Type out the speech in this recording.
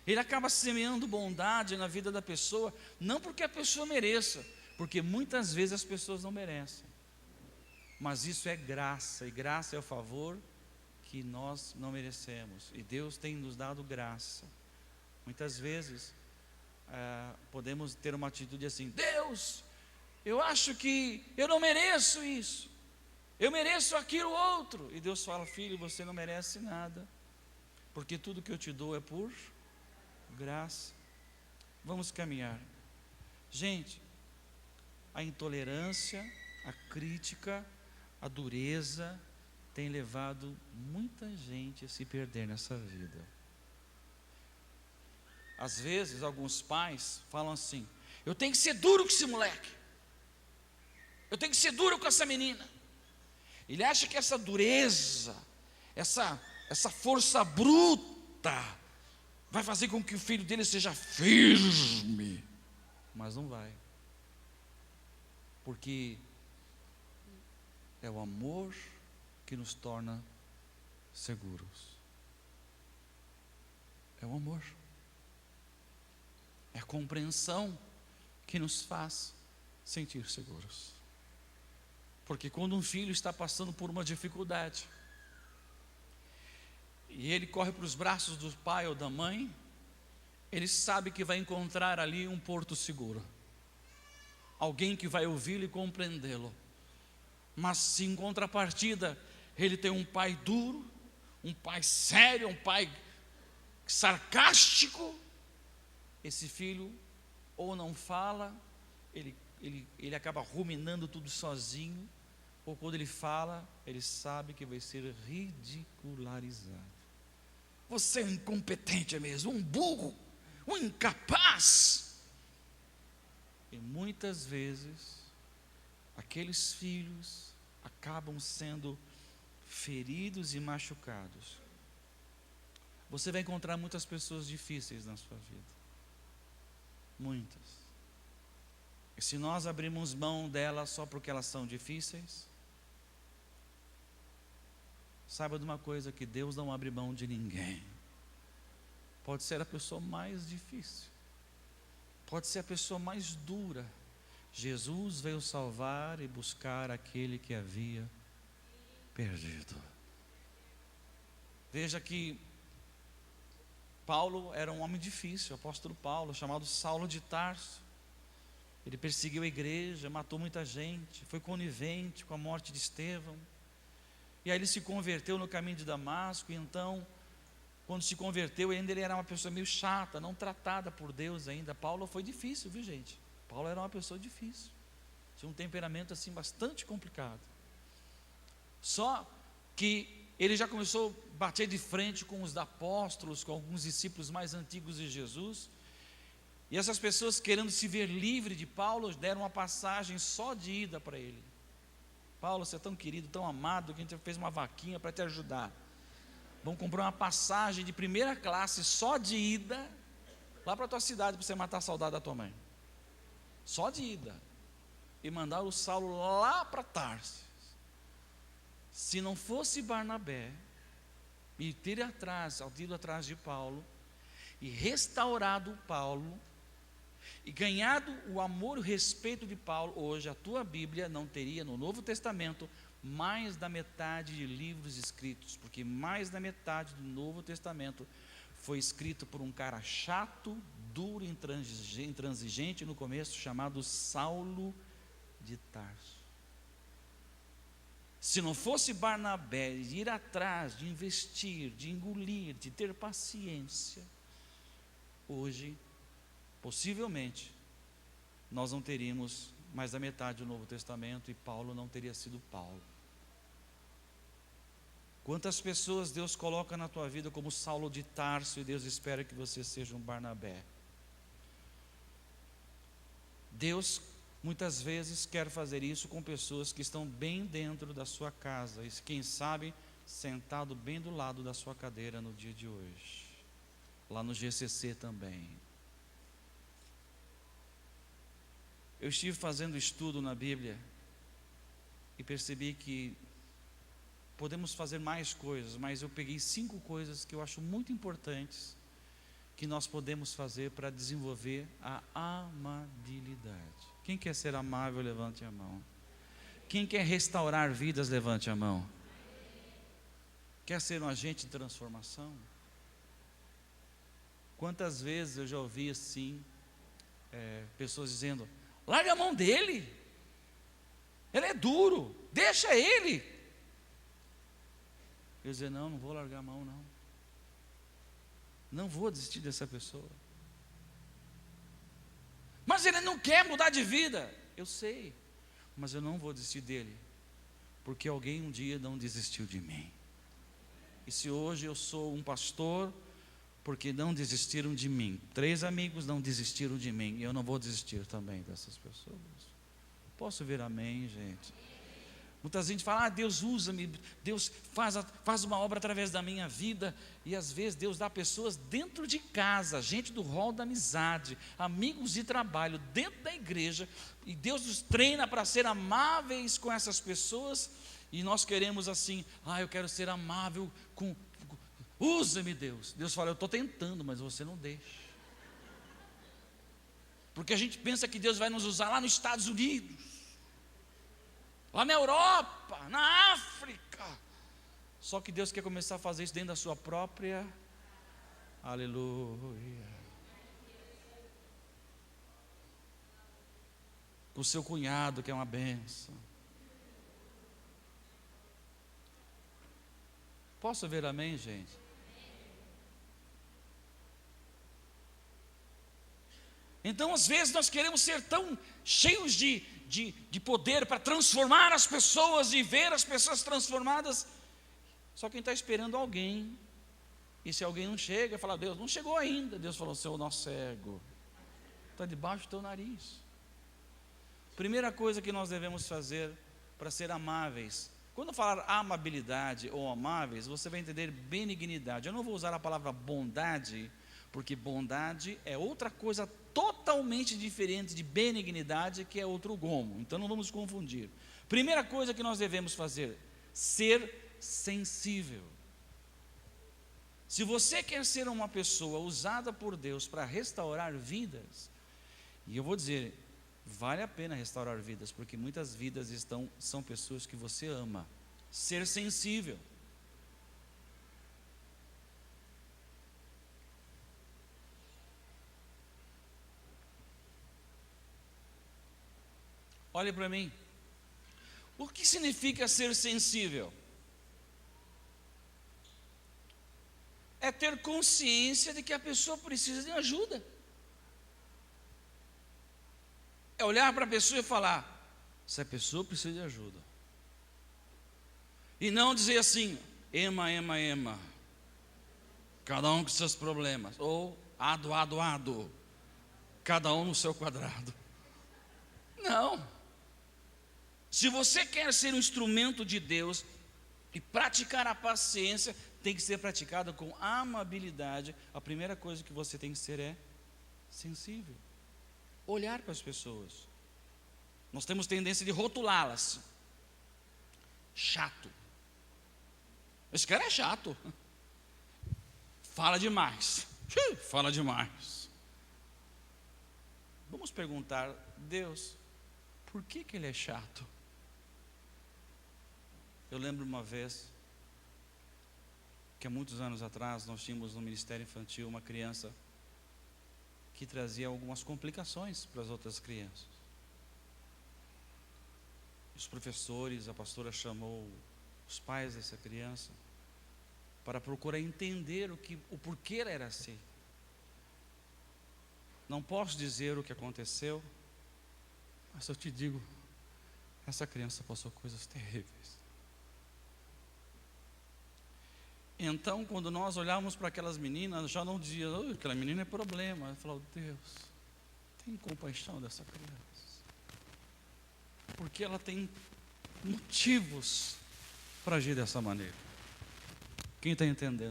Ele acaba semeando bondade na vida da pessoa, não porque a pessoa mereça, porque muitas vezes as pessoas não merecem. Mas isso é graça, e graça é o favor que nós não merecemos, e Deus tem nos dado graça. Muitas vezes podemos ter uma atitude assim: Deus, eu acho que eu não mereço isso, eu mereço aquilo outro. E Deus fala: filho, você não merece nada, porque tudo que eu te dou é por graça. Vamos caminhar. Gente, a intolerância, a crítica, a dureza tem levado muita gente a se perder nessa vida. Às vezes alguns pais falam assim: eu tenho que ser duro com esse moleque, eu tenho que ser duro com essa menina. Ele acha que essa dureza, essa força bruta vai fazer com que o filho dele seja firme. Mas não vai, porque é o amor que nos torna seguros. É o amor, é a compreensão que nos faz sentir seguros. Porque quando um filho está passando por uma dificuldade, e ele corre para os braços do pai ou da mãe, ele sabe que vai encontrar ali um porto seguro, alguém que vai ouvi-lo e compreendê-lo. Mas se em contrapartida ele tem um pai duro, um pai sério, um pai sarcástico, esse filho ou não fala, ele acaba ruminando tudo sozinho, ou quando ele fala, ele sabe que vai ser ridicularizado. Você é um incompetente mesmo, um burro, um incapaz. E muitas vezes aqueles filhos acabam sendo feridos e machucados. Você vai encontrar muitas pessoas difíceis na sua vida, muitas. E se nós abrirmos mão delas só porque elas são difíceis, saiba de uma coisa, que Deus não abre mão de ninguém. Pode ser a pessoa mais difícil, pode ser a pessoa mais dura. Jesus veio salvar e buscar aquele que havia perdido. Veja que Paulo era um homem difícil, o apóstolo Paulo, chamado Saulo de Tarso. Ele perseguiu a igreja, matou muita gente, foi conivente com a morte de Estevão. E aí ele se converteu no caminho de Damasco. E então, quando se converteu, ainda ele era uma pessoa meio chata, não tratada por Deus ainda. Paulo foi difícil, viu, gente? Paulo era uma pessoa difícil, tinha um temperamento assim bastante complicado. Só que ele já começou a bater de frente com os apóstolos, com alguns discípulos mais antigos de Jesus. E essas pessoas, querendo se ver livre de Paulo, deram uma passagem só de ida para ele. Paulo, você é tão querido, tão amado, que a gente fez uma vaquinha para te ajudar. Vamos comprar uma passagem de primeira classe só de ida lá para a tua cidade, para você matar a saudade da tua mãe. Só de ida. E mandar o Saulo lá para Tarso. Se não fosse Barnabé e ter ido atrás de Paulo e restaurado Paulo e ganhado o amor e o respeito de Paulo, hoje a tua Bíblia não teria no Novo Testamento mais da metade de livros escritos, porque mais da metade do Novo Testamento foi escrito por um cara chato, duro, intransigente no começo, chamado Saulo de Tarso. Se não fosse Barnabé de ir atrás, de investir, de engolir, de ter paciência, hoje, possivelmente, nós não teríamos mais da metade do Novo Testamento e Paulo não teria sido Paulo. Quantas pessoas Deus coloca na tua vida como Saulo de Tarso e Deus espera que você seja um Barnabé. Deus muitas vezes quer fazer isso com pessoas que estão bem dentro da sua casa, e quem sabe sentado bem do lado da sua cadeira no dia de hoje, lá no GCC também. Eu estive fazendo estudo na Bíblia e percebi que podemos fazer mais coisas, mas eu peguei 5 coisas que eu acho muito importantes que nós podemos fazer para desenvolver a amabilidade? Quem quer ser amável, levante a mão. Quem quer restaurar vidas, levante a mão. Quer ser um agente de transformação? Quantas vezes eu já ouvi assim, pessoas dizendo: larga a mão dele, ele é duro, deixa ele. Eu dizia: não vou largar a mão, não vou desistir dessa pessoa. Mas ele não quer mudar de vida. Eu sei, mas eu não vou desistir dele, porque alguém um dia não desistiu de mim. E se hoje eu sou um pastor, porque não desistiram de mim, 3 amigos não desistiram de mim, e eu não vou desistir também dessas pessoas. Posso ver amém, gente? Muita gente fala: Deus usa-me, Deus faz uma obra através da minha vida. E às vezes Deus dá pessoas dentro de casa, gente do rol da amizade, amigos de trabalho, dentro da igreja, e Deus nos treina para ser amáveis com essas pessoas. E nós queremos assim: eu quero ser amável com... Usa-me, Deus. Deus fala: eu estou tentando, mas você não deixa. Porque a gente pensa que Deus vai nos usar lá nos Estados Unidos, lá na Europa, na África. Só que Deus quer começar a fazer isso dentro da sua própria... Aleluia. Com o seu cunhado, que é uma bênção. Posso ver amém, gente? Então, às vezes, nós queremos ser tão cheios de poder para transformar as pessoas e ver as pessoas transformadas. Só quem está esperando alguém. E se alguém não chega, fala: Deus, não chegou ainda. Deus falou: seu nó cego, está debaixo do teu nariz. Primeira coisa que nós devemos fazer para ser amáveis. Quando falar amabilidade ou amáveis, você vai entender benignidade. Eu não vou usar a palavra bondade, porque bondade é outra coisa totalmente diferente de benignidade, que é outro gomo. Então não vamos confundir. Primeira coisa que nós devemos fazer: ser sensível. Se você quer ser uma pessoa usada por Deus para restaurar vidas, e eu vou dizer, vale a pena restaurar vidas, porque muitas vidas são pessoas que você ama. Ser sensível. Olhe para mim. O que significa ser sensível? É ter consciência de que a pessoa precisa de ajuda. É olhar para a pessoa e falar: essa pessoa precisa de ajuda. E não dizer assim: ema, cada um com seus problemas. Ou ado, cada um no seu quadrado. Não. Se você quer ser um instrumento de Deus e praticar a paciência, tem que ser praticada com amabilidade. A primeira coisa que você tem que ser é sensível. Olhar para as pessoas. Nós temos tendência de rotulá-las. Chato. Esse cara é chato. Fala demais. Fala demais. Vamos perguntar: Deus, por que ele é chato? Eu lembro uma vez que há muitos anos atrás nós tínhamos no Ministério Infantil uma criança que trazia algumas complicações para as outras crianças. Os professores, a pastora chamou os pais dessa criança para procurar entender o porquê ela era assim. Não posso dizer o que aconteceu, mas eu te digo, essa criança passou coisas terríveis. Então, quando nós olhávamos para aquelas meninas, já não dizia: aquela menina é problema. Eu falava: Deus, tem compaixão dessa criança, porque ela tem motivos para agir dessa maneira. Quem está entendendo?